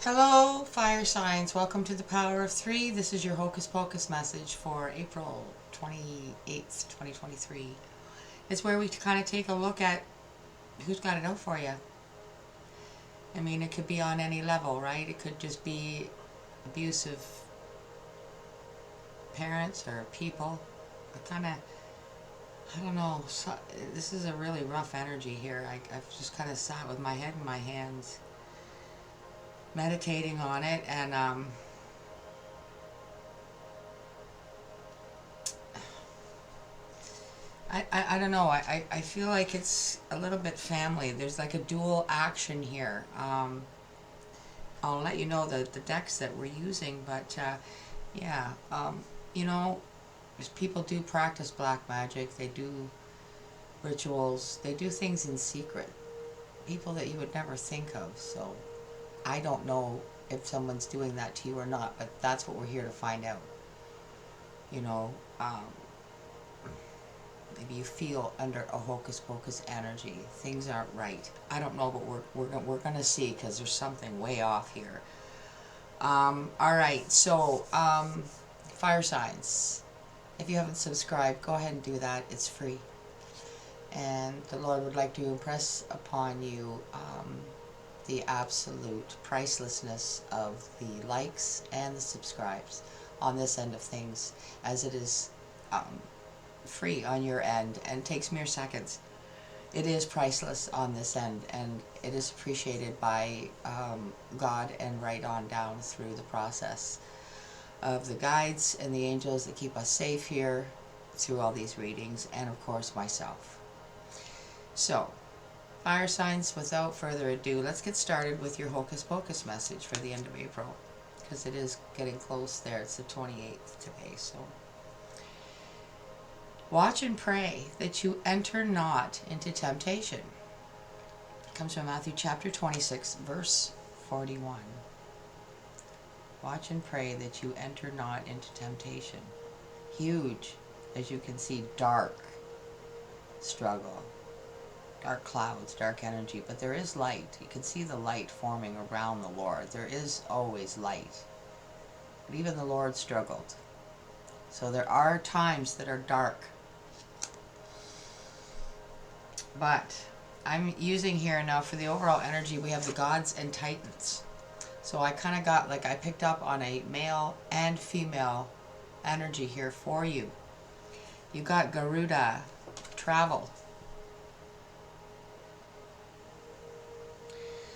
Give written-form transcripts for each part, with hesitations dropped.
Hello, fire signs. Welcome to the Power of Three. This is your Hocus Pocus message for April 28th, 2023. It's where we kind of take a look at who's got it out for you. I mean, it could be on any level, right? It could just be abusive parents or people. I don't know. This is a really rough energy here. I've just kind of sat with my head in my hands, meditating on it, and I don't know. I feel like it's a little bit family. There's like a dual action here. I'll let you know the decks that we're using, but yeah, you know, people do practice black magic. They do rituals. They do things in secret. People that you would never think of. So I don't know if someone's doing that to you or not, but that's what we're here to find out. You know, maybe you feel under a hocus pocus energy. Things aren't right. I don't know, but we're gonna see because there's something way off here. All right, so fire signs. If you haven't subscribed, go ahead and do that. It's free, and the Lord would like to impress upon you the absolute pricelessness of the likes and the subscribes on this end of things, as it is free on your end and takes mere seconds. It is priceless on this end, and it is appreciated by God and right on down through the process of the guides and the angels that keep us safe here through all these readings, and of course myself. So, fire signs, without further ado, let's get started with your Hocus Pocus message for the end of April, because it is getting close there. It's the 28th today, so watch and pray that you enter not into temptation. It comes from Matthew chapter 26, verse 41. Watch and pray that you enter not into temptation. Huge, as you can see, dark struggle, dark clouds, dark energy, but there is light. You can see the light forming around the Lord. There is always light. But even the Lord struggled. So there are times that are dark. But I'm using here now for the overall energy, we have the gods and titans. So I kind of got, like, I picked up on a male and female energy here for you. You got Garuda, travel.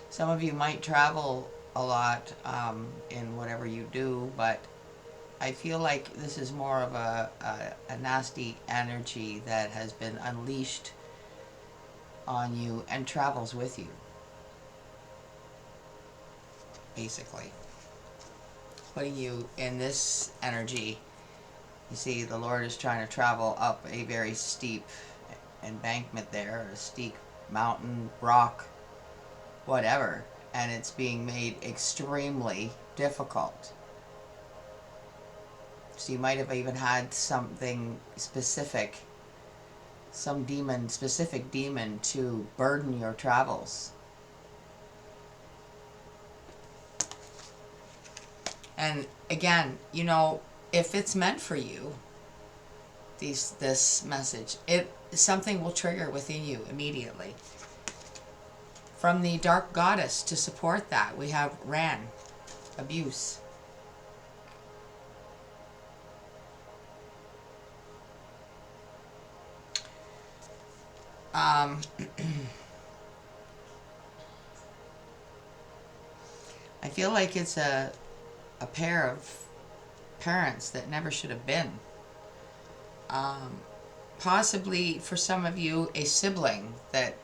Some of you might travel a lot in whatever you do, but I feel like this is more of a nasty energy that has been unleashed on you and travels with you, basically. Putting you in this energy. You see, the Lord is trying to travel up a very steep embankment there, a steep mountain, rock, whatever, and it's being made extremely difficult. So you might have even had something specific, some demon, specific demon to burden your travels. And again, you know, if it's meant for you, this message, something will trigger within you immediately. From the dark goddess to support that, we have Ran, abuse. I feel like it's a pair of parents that never should have been. Possibly for some of you, a sibling that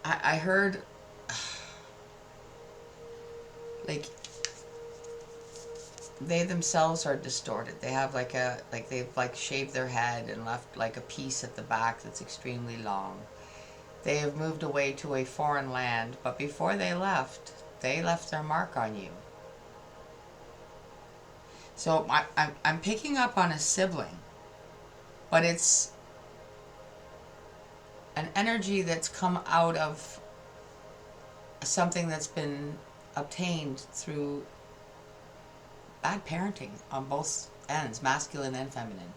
I heard, like, they themselves are distorted. They have they've shaved their head and left like a piece at the back that's extremely long. They have moved away to a foreign land, but before they left their mark on you. So I'm picking up on a sibling, but it's an energy that's come out of something that's been obtained through bad parenting on both ends, masculine and feminine.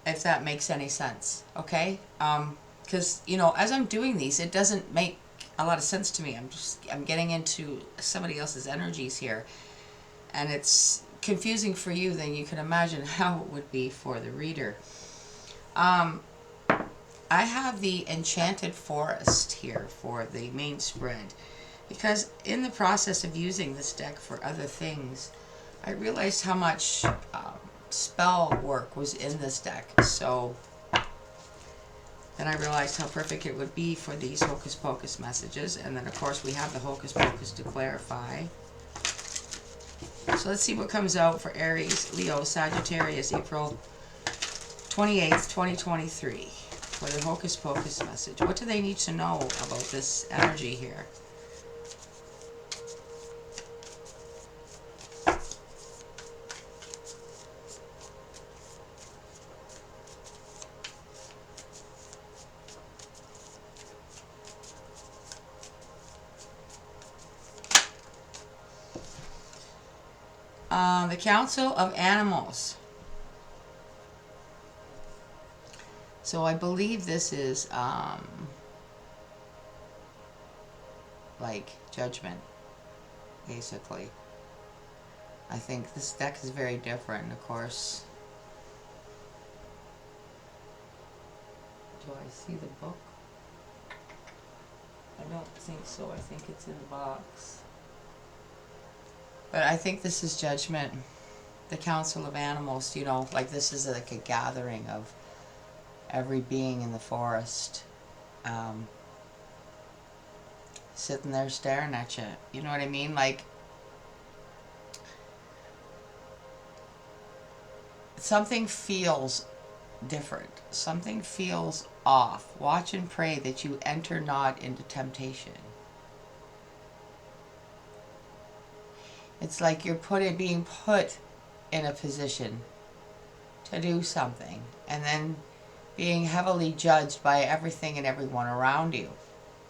If that makes any sense, okay? Because, you know, as I'm doing these, it doesn't make a lot of sense to me. I'm getting into somebody else's energies here, and it's confusing for you, then you can imagine how it would be for the reader. I have the Enchanted Forest here for the main spread, because in the process of using this deck for other things, I realized how much spell work was in this deck. So then I realized how perfect it would be for these Hocus Pocus messages. And then of course we have the Hocus Pocus to clarify. So let's see what comes out for Aries, Leo, Sagittarius, April 28th, 2023. For the Hocus Pocus message. What do they need to know about this energy here? The Council of Animals. So I believe this is like judgment, basically. I think this deck is very different, of course. Do I see the book? I don't think so. I think it's in the box. But I think this is judgment. The Council of Animals, you know, like this is like a gathering of every being in the forest, sitting there staring at you. You know what I mean? Like, something feels different. Something feels off. Watch and pray that you enter not into temptation. It's like you're being put in a position to do something, and then being heavily judged by everything and everyone around you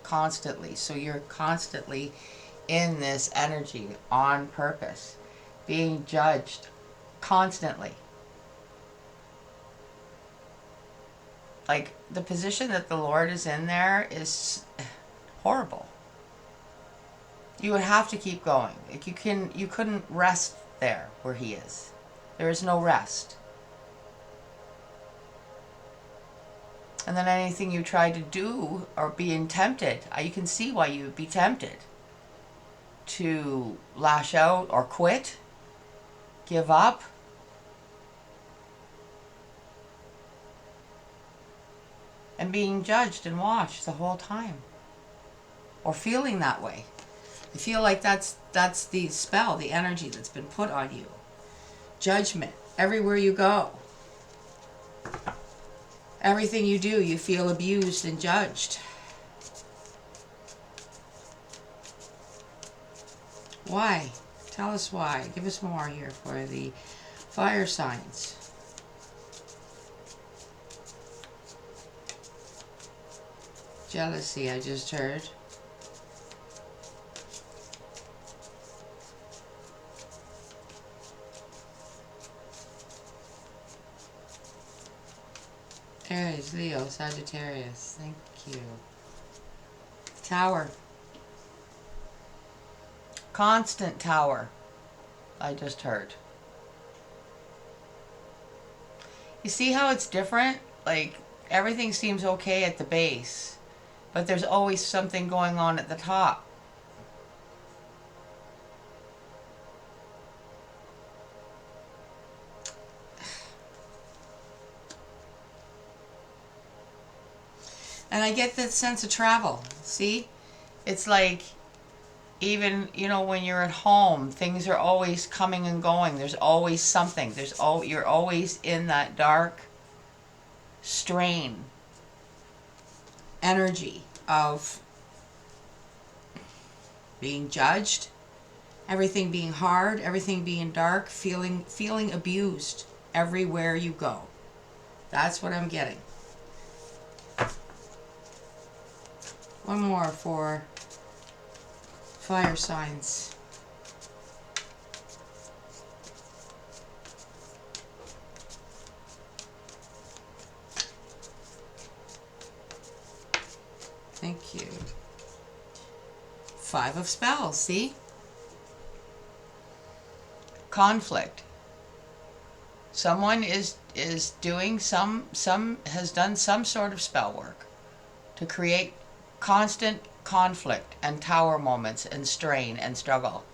constantly. So you're constantly in this energy on purpose, being judged constantly. Like, the position that the Lord is in there is horrible. You would have to keep going. Like, you couldn't rest there where he is. There is no rest. And then anything you try to do or being tempted, you can see why you would be tempted to lash out or quit, give up. And being judged and watched the whole time. Or feeling that way. I feel like that's the spell, the energy that's been put on you. Judgment. Everywhere you go. Everything you do, you feel abused and judged. Why? Tell us why. Give us more here for the fire signs. Jealousy, I just heard. Aries, Leo, Sagittarius. Thank you. Tower. Constant tower. I just heard. You see how it's different? Like, everything seems okay at the base, but there's always something going on at the top. And I get that sense of travel. See? It's like, even, you know, when you're at home, things are always coming and going. There's always something. You're always in that dark strain energy of being judged, everything being hard, everything being dark, feeling abused everywhere you go. That's what I'm getting. One more for fire signs. Thank you. 5 of spells, see? Conflict. Someone is doing has done some sort of spell work to create constant conflict and tower moments and strain and struggle.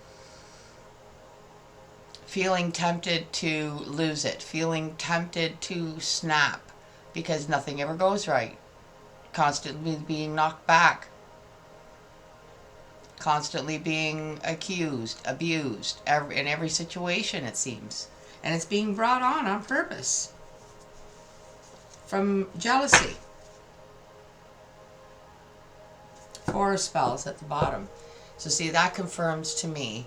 Feeling tempted to lose it, feeling tempted to snap because nothing ever goes right. Constantly being knocked back. Constantly being accused, abused, in every situation, it seems. And it's being brought on purpose. From jealousy. 4 spells at the bottom. So see, that confirms to me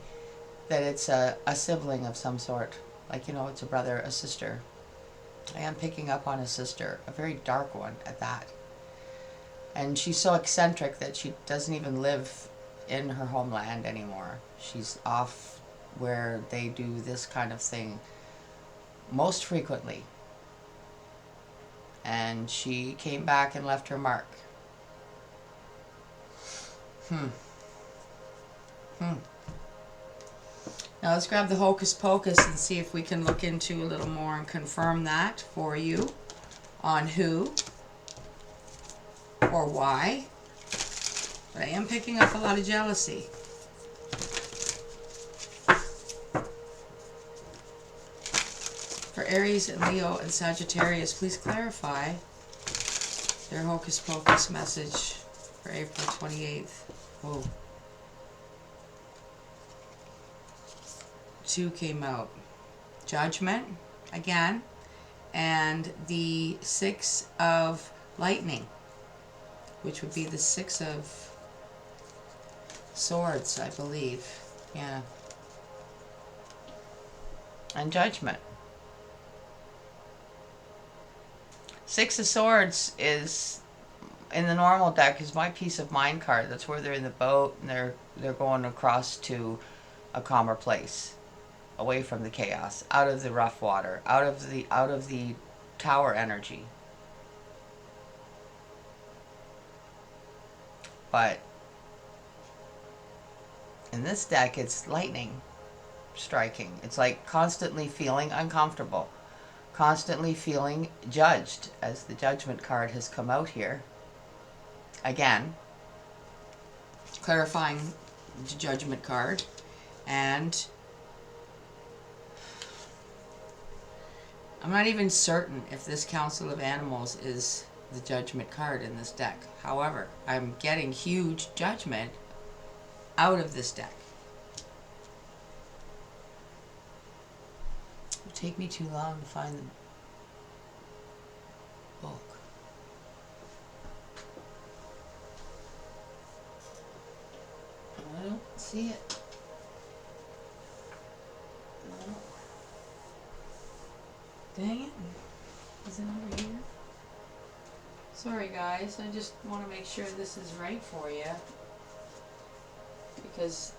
that it's a sibling of some sort. Like, you know, it's a brother, a sister. I am picking up on a sister, a very dark one at that. And she's so eccentric that she doesn't even live in her homeland anymore. She's off where they do this kind of thing most frequently. And she came back and left her mark. Now let's grab the Hocus Pocus and see if we can look into a little more and confirm that for you on who or why. But I am picking up a lot of jealousy. For Aries and Leo and Sagittarius, please clarify their Hocus Pocus message for April 28th. Whoa. 2 came out. Judgment, again, and the 6 of lightning, which would be the 6 of swords, I believe. Yeah. And judgment. 6 of swords is, in the normal deck, is my peace of mind card. That's where they're in the boat and they're going across to a calmer place, away from the chaos, out of the rough water, out of the tower energy. But in this deck, it's lightning striking. It's like constantly feeling uncomfortable, constantly feeling judged, as the judgment card has come out here. Again, clarifying the judgment card. And I'm not even certain if this Council of Animals is the judgment card in this deck. However, I'm getting huge judgment out of this deck. It would take me too long to find the book. I don't see it. No. Dang it. Is it over here? Sorry guys, I just want to make sure this is right for you. Because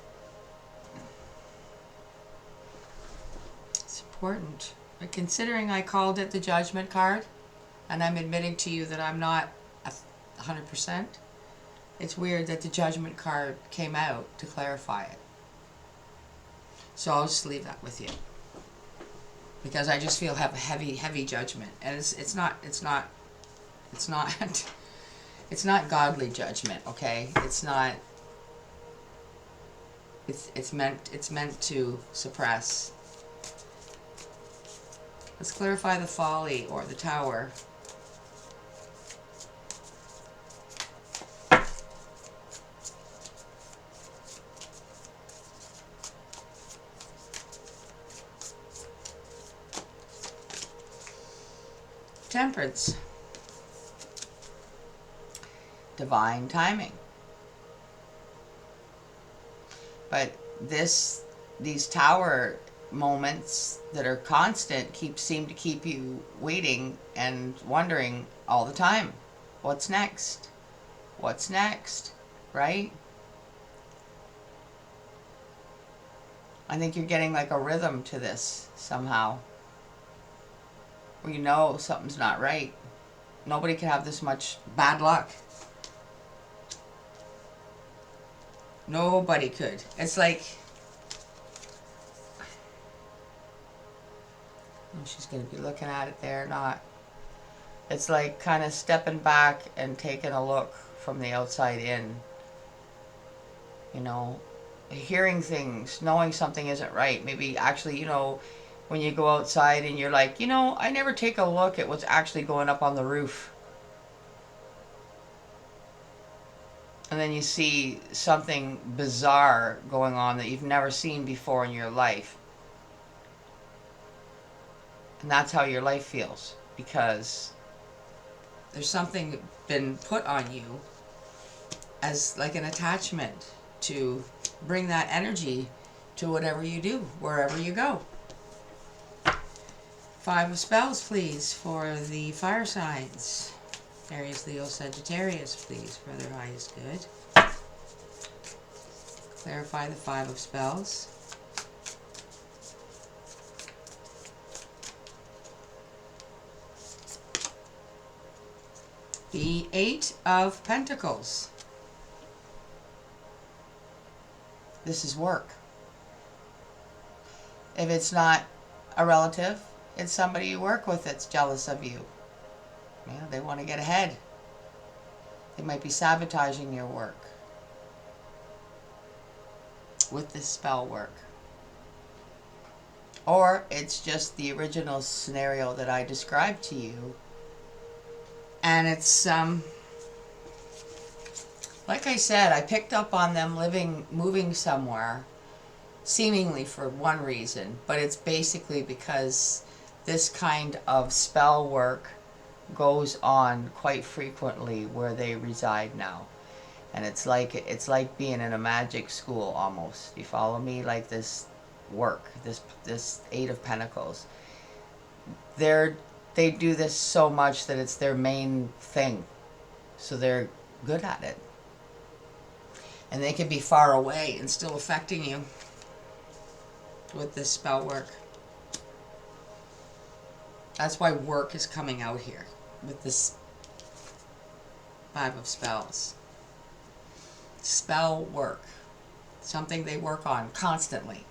it's important. But considering I called it the judgment card, and I'm admitting to you that I'm not 100%, it's weird that the judgment card came out to clarify it. So I'll just leave that with you. Because I just feel have a heavy judgment. And it's not it's not godly judgment, okay? It's not. It's meant to suppress. Let's clarify the folly or the tower. Temperance. Divine timing. But these tower moments that are constant seem to keep you waiting and wondering all the time. What's next? What's next? right? I think you're getting like a rhythm to this somehow. Where you know something's not right. Nobody can have this much bad luck. Nobody could. It's like... she's going to be looking at it there, not... It's like kind of stepping back and taking a look from the outside in. You know, hearing things, knowing something isn't right. Maybe actually, you know, when you go outside and you're like, you know, I never take a look at what's actually going up on the roof. And then you see something bizarre going on that you've never seen before in your life. And that's how your life feels, because there's something been put on you as like an attachment to bring that energy to whatever you do, wherever you go. 5 of spells, please, for the fire signs. Aries, Leo, Sagittarius, please, for their highest good. Clarify the 5 of spells. The 8 of Pentacles. This is work. If it's not a relative, it's somebody you work with that's jealous of you. Yeah, they want to get ahead. They might be sabotaging your work with this spell work. Or it's just the original scenario that I described to you. And it's, like I said, I picked up on them moving somewhere, seemingly for one reason, but it's basically because this kind of spell work goes on quite frequently where they reside now. And it's like being in a magic school almost. You follow me? Like this work, this 8 of Pentacles. They do this so much that it's their main thing. So they're good at it. And they can be far away and still affecting you with this spell work. That's why work is coming out here with this 5 of spells. Spell work. Something they work on constantly.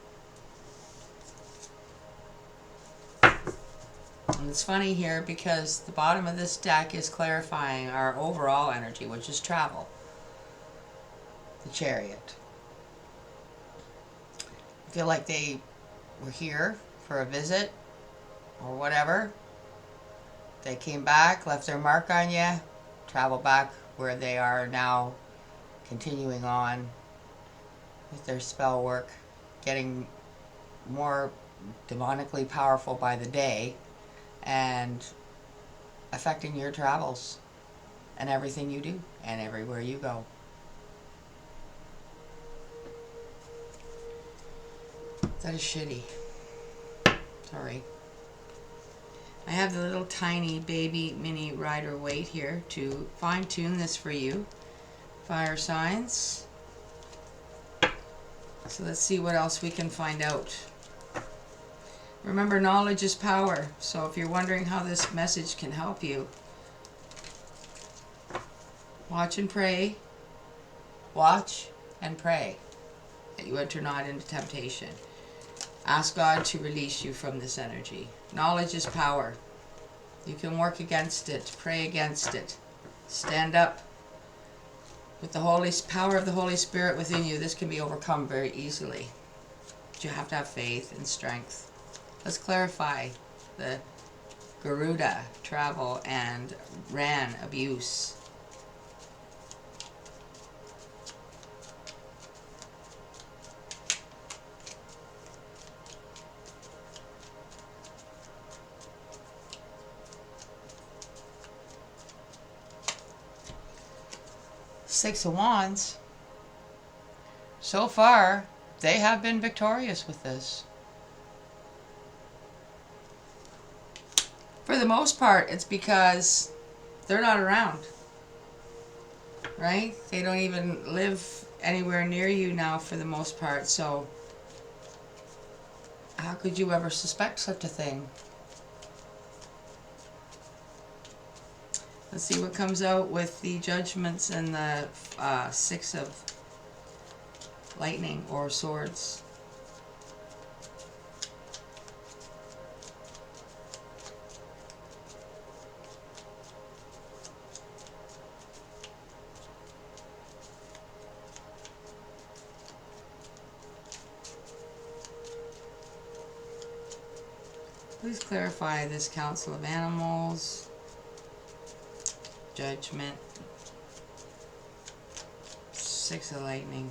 And it's funny here because the bottom of this deck is clarifying our overall energy, which is travel. The Chariot. I feel like they were here for a visit or whatever. They came back, left their mark on you, travel back where they are now, continuing on with their spell work, getting more demonically powerful by the day, and affecting your travels and everything you do and everywhere you go. That is shitty. Sorry. I have the little tiny baby mini Rider Waite here to fine tune this for you. Fire signs. So let's see what else we can find out. Remember, knowledge is power. So if you're wondering how this message can help you, watch and pray. Watch and pray that you enter not into temptation. Ask God to release you from this energy. Knowledge is power. You can work against it, pray against it. Stand up. With the power of the Holy Spirit within you, this can be overcome very easily. But you have to have faith and strength. Let's clarify the Garuda, travel, and Ran, abuse. Six of Wands. So far, they have been victorious with this. For the most part, it's because they're not around. right? They don't even live anywhere near you now for the most part, so how could you ever suspect such a thing? Let's see what comes out with the judgments and the Six of Lightning or Swords. Please clarify this Council of Animals. Judgment. Six of Lightning.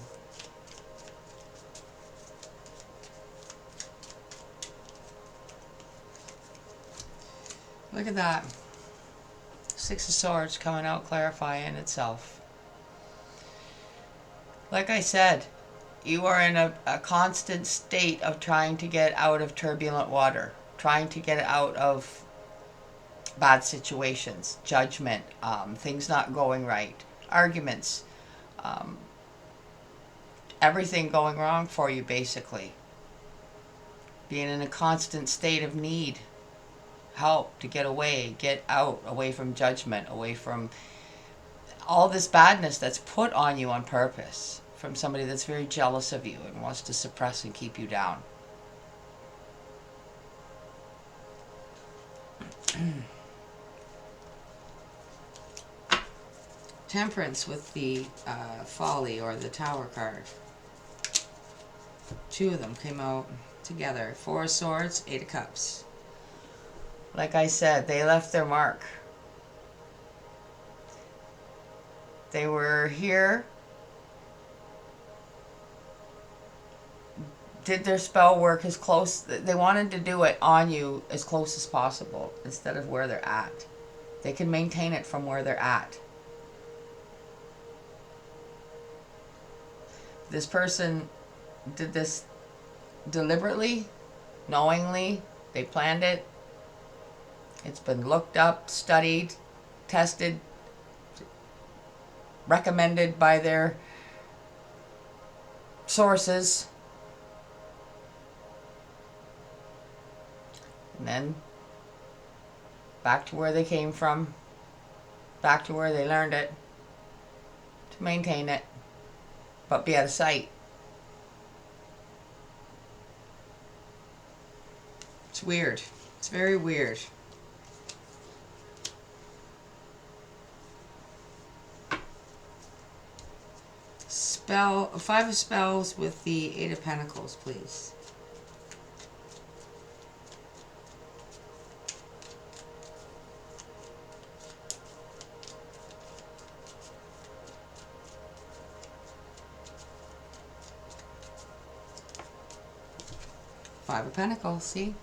Look at that. Six of Swords coming out clarifying itself. Like I said, you are in a constant state of trying to get out of turbulent water. Trying to get out of bad situations. Judgment. Things not going right. Arguments. Everything going wrong for you, basically. Being in a constant state of need. Help to get away, get out, away from judgment, away from all this badness that's put on you on purpose from somebody that's very jealous of you and wants to suppress and keep you down. Temperance with the Folly or the Tower card. Two of them came out together. Four of Swords, Eight of Cups. Like I said, they left their mark. They were here, did their spell work as close, they wanted to do it on you as close as possible instead of where they're at. They can maintain it from where they're at. This person did this deliberately, knowingly, they planned it. It's been looked up, studied, tested, recommended by their sources. And then back to where they came from, back to where they learned it, to maintain it, but be out of sight. It's weird. It's very weird. Five of Spells with the Eight of Pentacles, please. Five of Pentacles, see?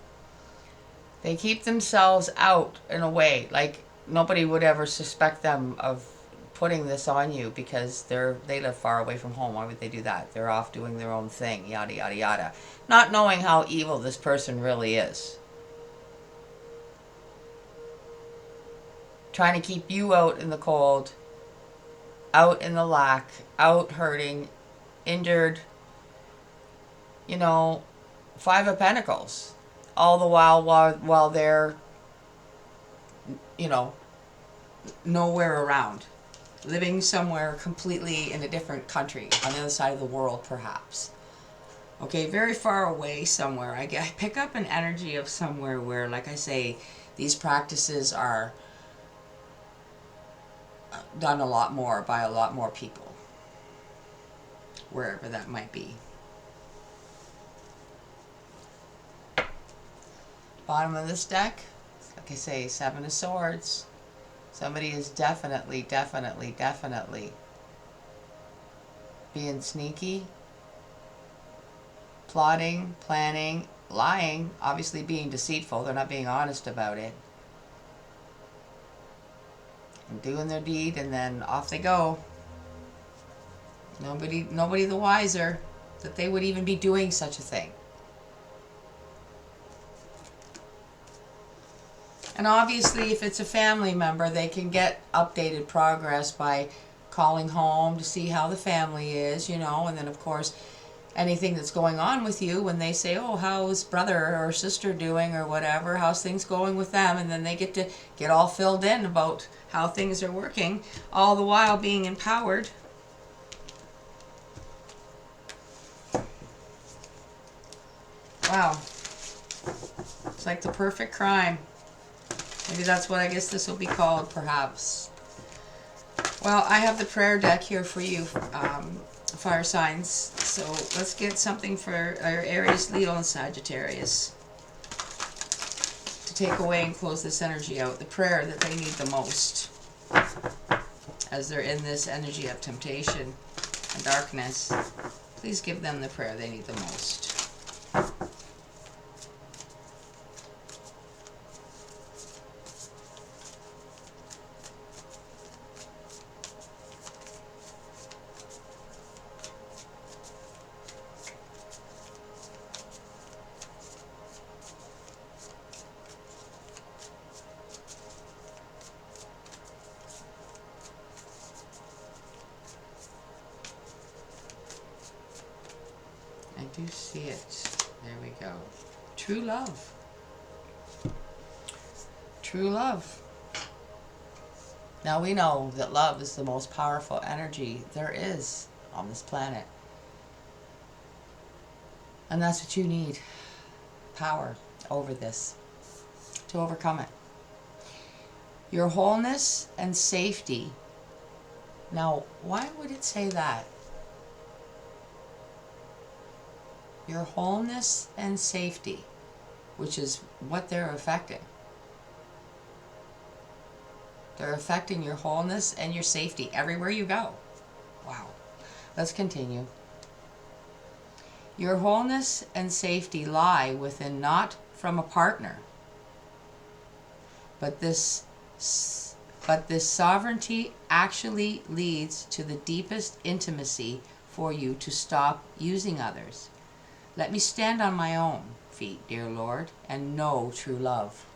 They keep themselves out in a way, like nobody would ever suspect them of putting this on you because they live far away from home. Why would they do that? They're off doing their own thing, yada, yada, yada. Not knowing how evil this person really is. Trying to keep you out in the cold, out in the lack, out hurting, injured. You know, Five of Pentacles. All the while they're, you know, nowhere around. Living somewhere completely in a different country, on the other side of the world, perhaps. Okay, very far away somewhere. I pick up an energy of somewhere where, like I say, these practices are done a lot more by a lot more people. Wherever that might be. Bottom of this deck, like I say, Seven of Swords. Somebody is definitely being sneaky, plotting, planning, lying, obviously being deceitful. They're not being honest about it. And doing their deed, and then off they go. Nobody the wiser that they would even be doing such a thing. And obviously, if it's a family member, they can get updated progress by calling home to see how the family is, you know, and then of course anything that's going on with you, when they say, oh, how's brother or sister doing or whatever, how's things going with them, and then they get to get all filled in about how things are working, all the while being empowered. Wow. It's like the perfect crime. Maybe that's what I guess this will be called, perhaps. Well, I have the prayer deck here for you, fire signs. So let's get something for our Aries, Leo, and Sagittarius to take away and close this energy out. The prayer that they need the most as they're in this energy of temptation and darkness. Please give them the prayer they need the most. I do see it. There we go. True love. True love. Now we know that love is the most powerful energy there is on this planet. And that's what you need. Power over this. To overcome it. Your wholeness and safety. Now, why would it say that? Your wholeness and safety, which is what they're affecting. They're affecting your wholeness and your safety everywhere you go. Wow. Let's continue. Your wholeness and safety lie within, not from a partner. But this sovereignty actually leads to the deepest intimacy for you to stop using others. Let me stand on my own feet, dear Lord, and know true love.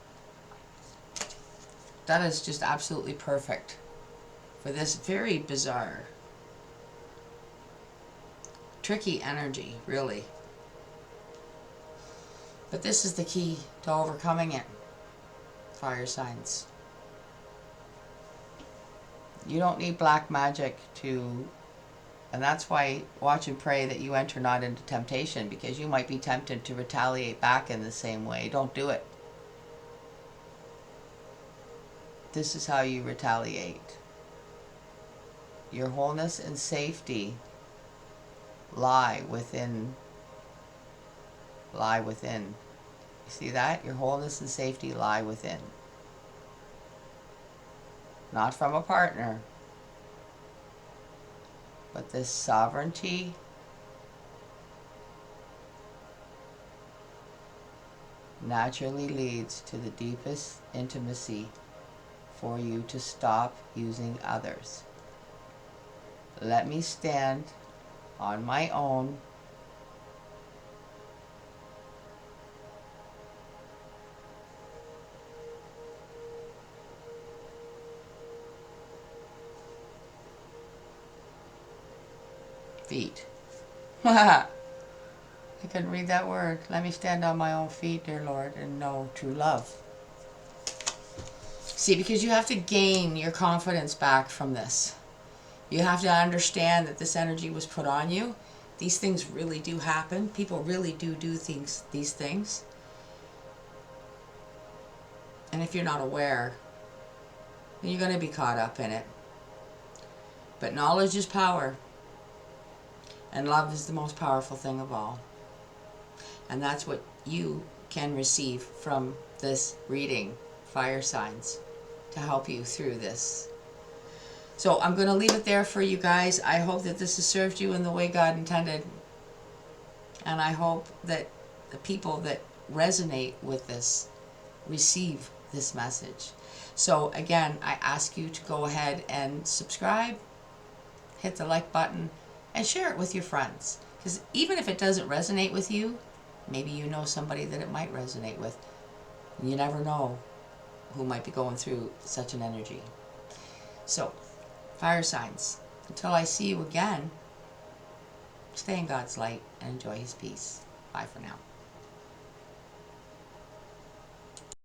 That is just absolutely perfect for this very bizarre, tricky energy, really. But this is the key to overcoming it, fire signs. You don't need black magic to... And that's why watch and pray that you enter not into temptation, because you might be tempted to retaliate back in the same way. Don't do it. This is how you retaliate. Your wholeness and safety lie within. Lie within. You see that? Your wholeness and safety lie within. Not from a partner. But this sovereignty naturally leads to the deepest intimacy for you to stop using others. Let me stand on my own feet. I couldn't read that word. Let me stand on my own feet, dear Lord, and know true love. See, because you have to gain your confidence back from this. You have to understand that this energy was put on you. These things really do happen. People really do these things. And if you're not aware, then you're going to be caught up in it. But knowledge is power. And love is the most powerful thing of all. And that's what you can receive from this reading, fire signs, to help you through this. So I'm going to leave it there for you guys. I hope that this has served you in the way God intended. And I hope that the people that resonate with this receive this message. So again, I ask you to go ahead and subscribe, hit the like button, and share it with your friends. Because even if it doesn't resonate with you, maybe you know somebody that it might resonate with. You never know who might be going through such an energy. So, fire signs, Until I see you again, stay in God's light and enjoy His peace. Bye for now.